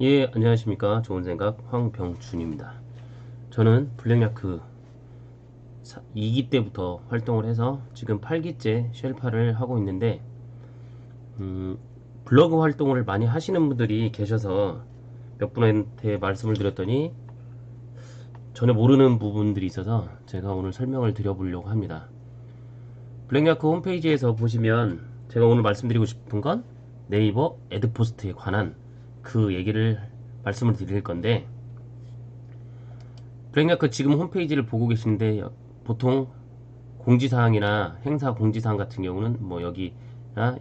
예, 안녕하십니까. 좋은 생각 황병준입니다. 저는 블랙야크 2기 때부터 활동을 해서 지금 8기째 쉘파를 하고 있는데, 음, 블로그 활동을 많이 하시는 분들이 계셔서 몇 분한테 말씀을 드렸더니 전혀 모르는 부분들이 있어서 제가 오늘 설명을 드려보려고 합니다. 블랙야크 홈페이지에서 보시면 제가 오늘 말씀드리고 싶은 건 네이버 애드포스트에 관한 그 얘기를 말씀을 드릴 건데, 블랙야크 지금 홈페이지를 보고 계신데 보통 공지사항이나 행사 공지사항 같은 경우는 뭐 여기나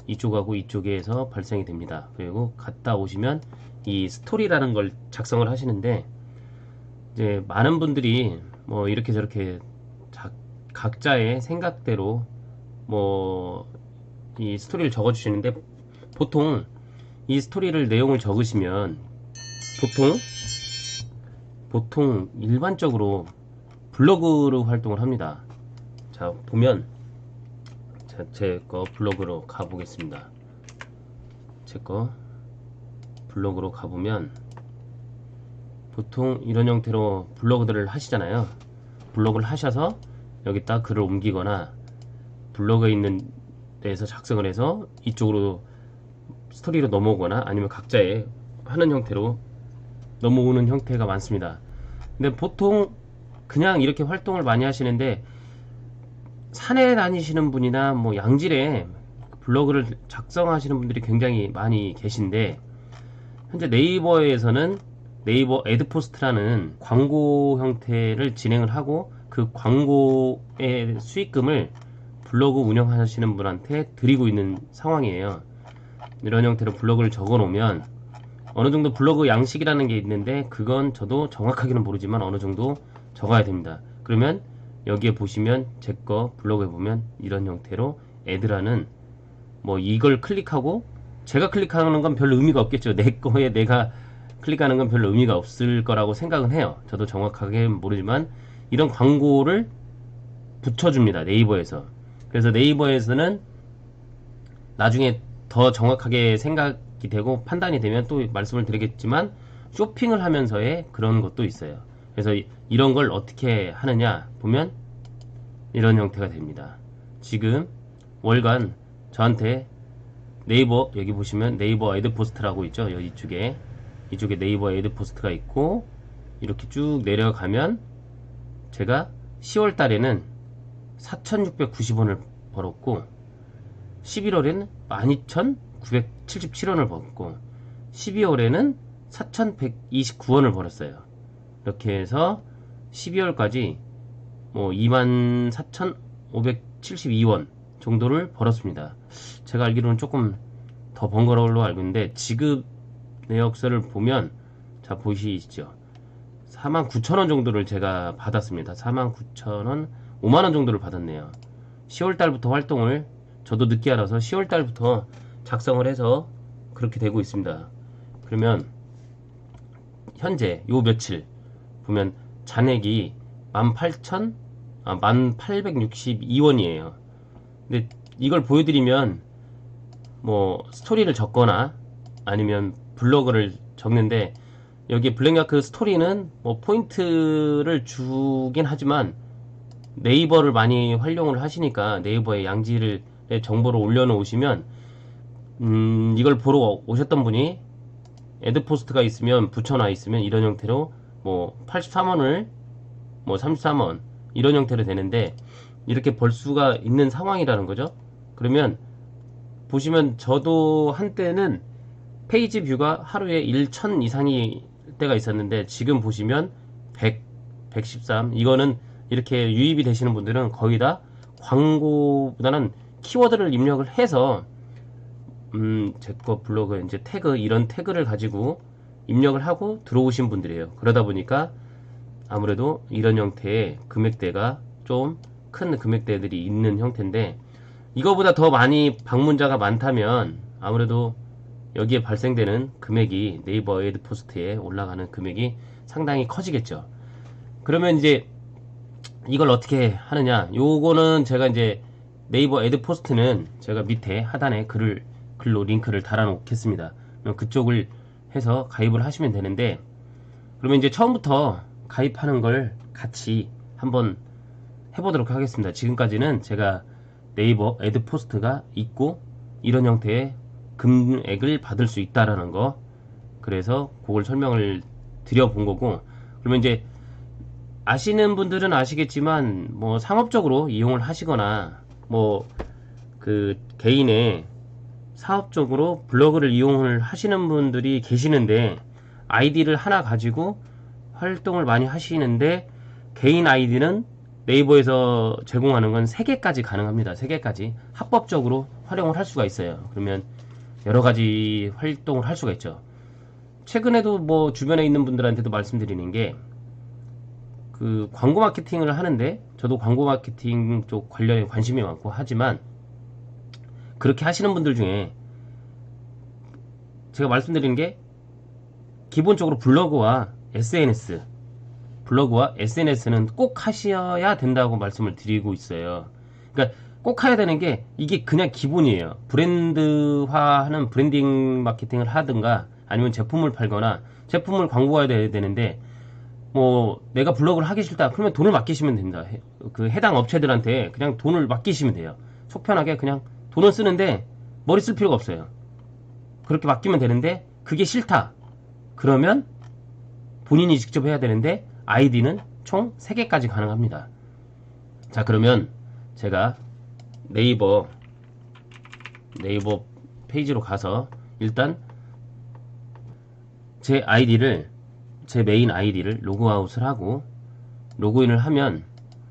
이쪽하고 이쪽에서 발생이 됩니다. 그리고 갔다 오시면 이 스토리라는 걸 작성을 하시는데, 이제 많은 분들이 뭐 이렇게 저렇게 각자의 생각대로 뭐 이 스토리를 적어 주시는데, 보통 이 스토리를 내용을 적으시면 보통 일반적으로 블로그로 활동을 합니다. 자, 보면 제 거 블로그로 가보겠습니다. 제 거 블로그로 가보면 보통 이런 형태로 블로그들을 하시잖아요. 블로그를 하셔서 여기다 글을 옮기거나 블로그에 있는 데에서 작성을 해서 이쪽으로 스토리로 넘어오거나 아니면 각자의 하는 형태로 넘어오는 형태가 많습니다. 근데 보통 그냥 이렇게 활동을 많이 하시는데, 산에 다니시는 분이나 뭐 양질의 블로그를 작성하시는 분들이 굉장히 많이 계신데, 현재 네이버에서는 네이버 애드포스트라는 광고 형태를 진행을 하고 그 광고의 수익금을 블로그 운영하시는 분한테 드리고 있는 상황이에요. 이런 형태로 블로그를 적어 놓으면 어느 정도 블로그 양식이라는 게 있는데, 그건 저도 정확하게는 모르지만 어느 정도 적어야 됩니다. 그러면 여기에 보시면 제 거 블로그에 보면 이런 형태로 애드라는, 뭐 이걸 클릭하고 제가 클릭하는 건 별로 의미가 없겠죠. 내 거에 내가 클릭하는 건 별로 의미가 없을 거라고 생각은 해요. 저도 정확하게 모르지만 이런 광고를 붙여줍니다. 네이버에서. 그래서 네이버에서는 나중에 더 정확하게 생각이 되고 판단이 되면 또 말씀을 드리겠지만, 쇼핑을 하면서의 그런 것도 있어요. 그래서 이런 걸 어떻게 하느냐 보면 이런 형태가 됩니다. 지금 월간 저한테 네이버, 여기 보시면 네이버 애드포스트라고 있죠. 여기 이쪽에 네이버 애드포스트가 있고, 이렇게 쭉 내려가면 제가 10월 달에는 4,690원을 벌었고, 11월에는 12,977원을 벌었고, 12월에는 4,129원을 벌었어요. 이렇게 해서 12월까지 뭐 24,572원 정도를 벌었습니다. 제가 알기로는 조금 더 번 걸로 알고 있는데, 지급 내역서를 보면 자 보이시죠? 49,000원 정도를 제가 받았습니다. 49,000원, 5만원 정도를 받았네요. 10월달부터 활동을, 저도 늦게 알아서 10월달부터 작성을 해서 그렇게 되고 있습니다. 그러면 현재 요 며칠 보면 잔액이 18,862원이에요. 근데 이걸 보여드리면 뭐 스토리를 적거나 아니면 블로그를 적는데, 여기 블랙야크 스토리는 뭐 포인트를 주긴 하지만 네이버를 많이 활용을 하시니까 네이버에 양질의 정보를 올려놓으시면, 이걸 보러 오셨던 분이 애드포스트가 있으면 붙여놔 있으면 이런 형태로 뭐 83원을 뭐 33원 이런 형태로 되는데, 이렇게 벌 수가 있는 상황이라는 거죠. 그러면 보시면 저도 한때는 페이지 뷰가 하루에 1,000 이상이 때가 있었는데, 지금 보시면 100, 113, 이거는 이렇게 유입이 되시는 분들은 거의 다 광고보다는 키워드를 입력을 해서 제 거 블로그 이제 태그, 이런 태그를 가지고 입력을 하고 들어오신 분들이에요. 그러다 보니까 아무래도 이런 형태의 금액대가 좀 큰 금액대들이 있는 형태인데, 이거보다 더 많이 방문자가 많다면 아무래도 여기에 발생되는 금액이 네이버 애드포스트에 올라가는 금액이 상당히 커지겠죠. 그러면 이제 이걸 어떻게 하느냐, 요거는 제가 이제 네이버 애드포스트는 제가 밑에 하단에 글로 링크를 달아 놓겠습니다. 그쪽을 해서 가입을 하시면 되는데, 그러면 이제 처음부터 가입하는 걸 같이 한번 해보도록 하겠습니다. 지금까지는 제가 네이버 애드포스트가 있고 이런 형태의 금액을 받을 수 있다라는 거, 그래서 그걸 설명을 드려본 거고, 그러면 이제 아시는 분들은 아시겠지만 뭐 상업적으로 이용을 하시거나 뭐 그 개인의 사업적으로 블로그를 이용을 하시는 분들이 계시는데, 아이디를 하나 가지고 활동을 많이 하시는데 개인 아이디는 네이버에서 제공하는 건 3개까지 가능합니다. 3개까지 합법적으로 활용을 할 수가 있어요. 그러면 여러 가지 활동을 할 수가 있죠. 최근에도 뭐 주변에 있는 분들한테도 말씀드리는 게, 그 광고 마케팅을 하는데, 저도 광고 마케팅 쪽 관련에 관심이 많고 하지만, 그렇게 하시는 분들 중에 제가 말씀드리는 게, 기본적으로 블로그와 SNS는 꼭 하셔야 된다고 말씀을 드리고 있어요. 그러니까 꼭 해야 되는 게, 이게 그냥 기본이에요. 브랜드화하는 브랜딩 마케팅을 하든가 아니면 제품을 팔거나 제품을 광고해야 되는데, 뭐 내가 블로그를 하기 싫다 그러면 돈을 맡기시면 됩니다. 그 해당 업체들한테 그냥 돈을 맡기시면 돼요. 속 편하게 그냥 돈을 쓰는데 머리 쓸 필요가 없어요. 그렇게 맡기면 되는데, 그게 싫다 그러면 본인이 직접 해야 되는데, 아이디는 총 3개까지 가능합니다. 자, 그러면 제가 네이버 페이지로 가서 일단 제 메인 아이디를 로그아웃을 하고 로그인을 하면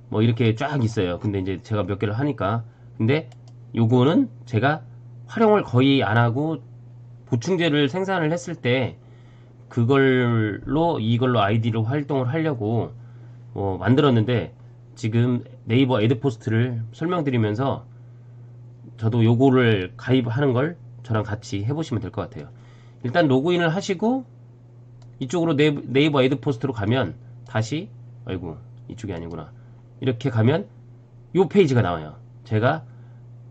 뭐 이렇게 쫙 있어요. 근데 이제 제가 몇 개를 하니까, 근데 요거는 제가 활용을 거의 안 하고 보충제를 생산을 했을 때 이걸로 아이디로 활동을 하려고 만들었는데, 지금 네이버 애드포스트를 설명드리면서 저도 요거를 가입하는 걸 저랑 같이 해보시면 될 것 같아요. 일단 로그인을 하시고 이쪽으로 네이버 애드포스트로 가면 다시, 아이고 이쪽이 아니구나, 이렇게 가면 요 페이지가 나와요. 제가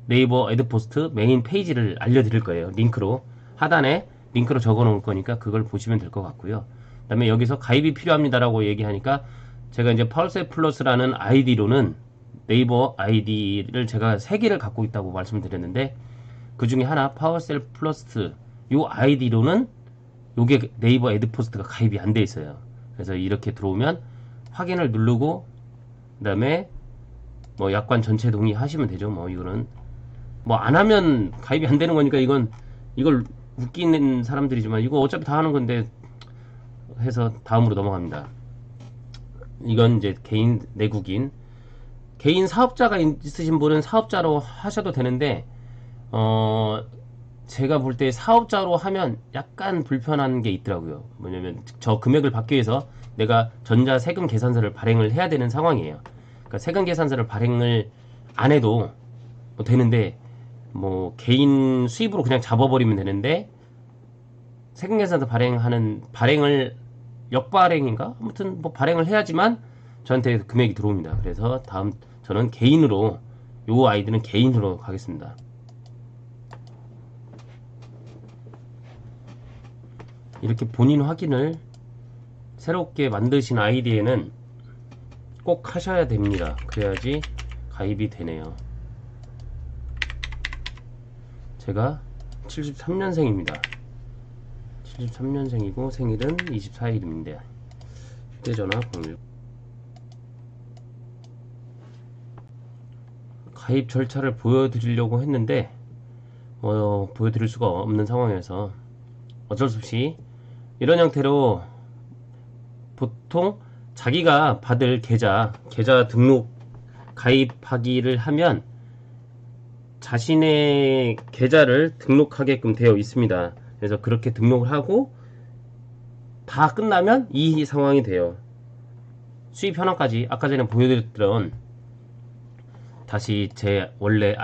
네이버 애드포스트 메인 페이지를 알려드릴 거예요. 하단에 링크로 적어 놓을 거니까 그걸 보시면 될 것 같고요. 그 다음에 여기서 가입이 필요합니다라고 얘기하니까, 제가 이제 파워셀 플러스라는 아이디로는 네이버 아이디를 제가 3개를 갖고 있다고 말씀드렸는데, 그 중에 하나 파워셀 플러스 요 아이디로는 요게 네이버 애드포스트가 가입이 안 돼 있어요. 그래서 이렇게 들어오면 확인을 누르고, 그 다음에 뭐 약관 전체 동의하시면 되죠. 뭐 이거는 뭐 안 하면 가입이 안 되는 거니까, 이걸 웃기는 사람들이지만 이거 어차피 다 하는 건데 해서 다음으로 넘어갑니다. 이건 이제 내국인 개인 사업자가 있으신 분은 사업자로 하셔도 되는데, 제가 볼 때 사업자로 하면 약간 불편한 게 있더라고요. 뭐냐면 저 금액을 받기 위해서 내가 전자 세금 계산서를 발행을 해야 되는 상황이에요. 그러니까 세금 계산서를 발행을 안 해도 뭐 되는데, 뭐 개인 수입으로 그냥 잡아버리면 되는데, 세금 계산서 발행을 역발행인가? 아무튼 뭐 발행을 해야지만 저한테 금액이 들어옵니다. 그래서 저는 개인으로, 요 아이디는 개인으로 가겠습니다. 이렇게 본인 확인을 새롭게 만드신 아이디에는 꼭 하셔야 됩니다. 그래야지 가입이 되네요. 제가 73년생입니다. 73년생이고 생일은 24일입니다. 휴대전화 01. 가입 절차를 보여드리려고 했는데 보여드릴 수가 없는 상황에서 어쩔 수 없이 이런 형태로, 보통 자기가 받을 계좌 등록 가입하기를 하면 자신의 계좌를 등록하게끔 되어 있습니다. 그래서 그렇게 등록을 하고 다 끝나면 이 상황이 돼요. 수입 현황까지 아까 전에 보여드렸던, 다시 제 원래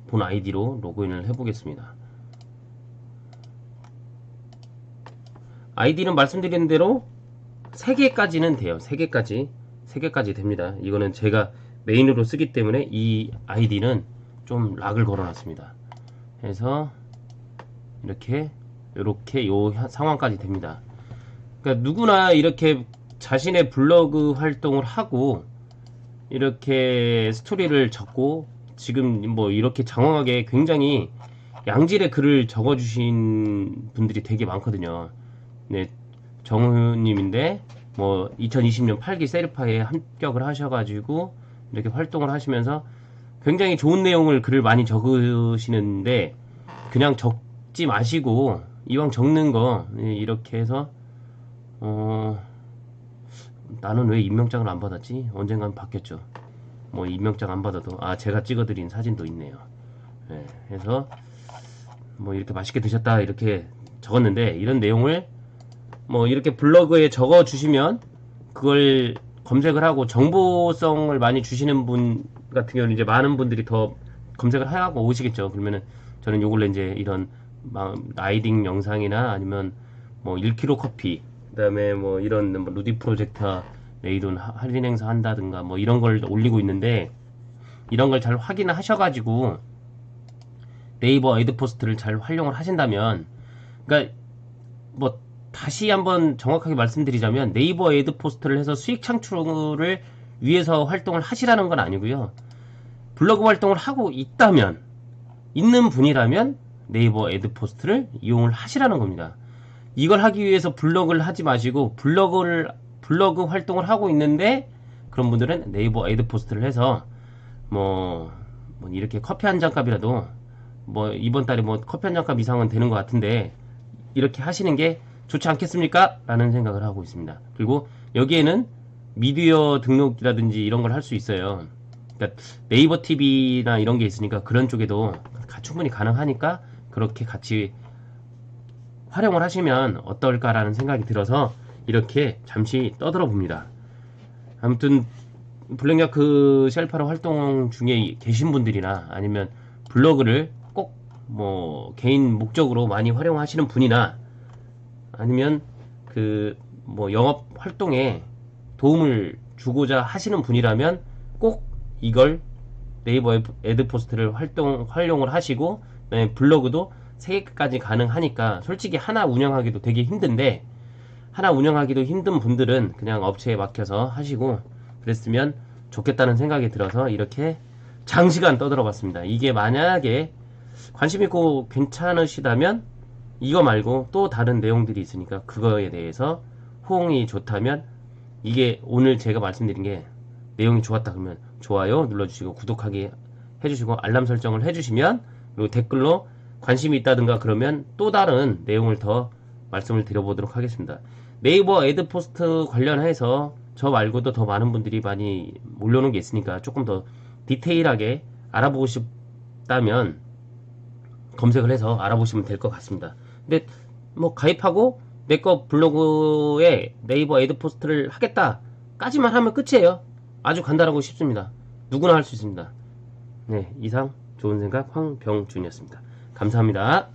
본 아이디로 로그인을 해보겠습니다. 아이디는 말씀드린 대로 3개까지는 돼요. 3개까지 됩니다. 이거는 제가 메인으로 쓰기 때문에 이 아이디는 좀 락을 걸어놨습니다. 그래서 이렇게 요렇게 상황까지 됩니다. 그러니까 누구나 이렇게 자신의 블로그 활동을 하고 이렇게 스토리를 적고 지금 뭐 이렇게 장황하게 굉장히 양질의 글을 적어주신 분들이 되게 많거든요. 네, 정우님인데 뭐 2020년 8기 세르파에 합격을 하셔가지고 이렇게 활동을 하시면서 굉장히 좋은 내용을 글을 많이 적으시는데 그냥 적지 마시고 이왕 적는 거 이렇게 해서 나는 왜 임명장을 안 받았지? 언젠간 받겠죠. 뭐 임명장 안 받아도 제가 찍어드린 사진도 있네요. 네, 해서 뭐 이렇게 맛있게 드셨다 이렇게 적었는데 이런 내용을 뭐 이렇게 블로그에 적어 주시면 그걸 검색을 하고 정보성을 많이 주시는 분 같은 경우는 이제 많은 분들이 더 검색을 하고 오시겠죠. 그러면은 저는 요걸로 이제 이런 라이딩 영상이나 아니면 뭐 1kg 커피 그다음에 뭐 이런 뭐 루디 프로젝터 레이돈 할인 행사 한다든가 뭐 이런 걸 올리고 있는데 이런 걸 잘 확인하셔가지고 네이버 애드포스트를 잘 활용을 하신다면 그러니까 뭐 다시 한번 정확하게 말씀드리자면 네이버 애드포스트를 해서 수익 창출을 위해서 활동을 하시라는 건 아니고요. 블로그 활동을 하고 있는 분이라면 네이버 애드포스트를 이용을 하시라는 겁니다. 이걸 하기 위해서 블로그를 하지 마시고 블로그 활동을 하고 있는데 그런 분들은 네이버 애드포스트를 해서 뭐 이렇게 커피 한 잔 값이라도 뭐 이번 달에 뭐 커피 한 잔 값 이상은 되는 것 같은데 이렇게 하시는 게 좋지 않겠습니까? 라는 생각을 하고 있습니다. 그리고 여기에는 미디어 등록이라든지 이런 걸 할 수 있어요. 그러니까 네이버 TV나 이런 게 있으니까 그런 쪽에도 충분히 가능하니까 그렇게 같이 활용을 하시면 어떨까라는 생각이 들어서 이렇게 잠시 떠들어 봅니다. 아무튼 블랙야크 셀파로 활동 중에 계신 분들이나 아니면 블로그를 꼭 뭐 개인 목적으로 많이 활용하시는 분이나 아니면 그 뭐 영업 활동에 도움을 주고자 하시는 분이라면 꼭 이걸 네이버 애드포스트를 활용을 하시고 그다음에 블로그도 3개까지 가능하니까 솔직히 하나 운영하기도 되게 힘든데 하나 운영하기도 힘든 분들은 그냥 업체에 맡겨서 하시고 그랬으면 좋겠다는 생각이 들어서 이렇게 장시간 떠들어 봤습니다. 이게 만약에 관심 있고 괜찮으시다면 이거 말고 또 다른 내용들이 있으니까 그거에 대해서 호응이 좋다면 이게 오늘 제가 말씀드린 게 내용이 좋았다 그러면 좋아요 눌러주시고 구독하기 해주시고 알람 설정을 해주시면 그리고 댓글로 관심이 있다든가 그러면 또 다른 내용을 더 말씀을 드려보도록 하겠습니다. 네이버 애드포스트 관련해서 저 말고도 더 많은 분들이 많이 올려놓은 게 있으니까 조금 더 디테일하게 알아보고 싶다면 검색을 해서 알아보시면 될 것 같습니다. 근데 뭐 가입하고 내 거 블로그에 네이버 애드포스트를 하겠다 까지만 하면 끝이에요. 아주 간단하고 쉽습니다. 누구나 할 수 있습니다. 네, 이상 좋은 생각 황병준이었습니다. 감사합니다.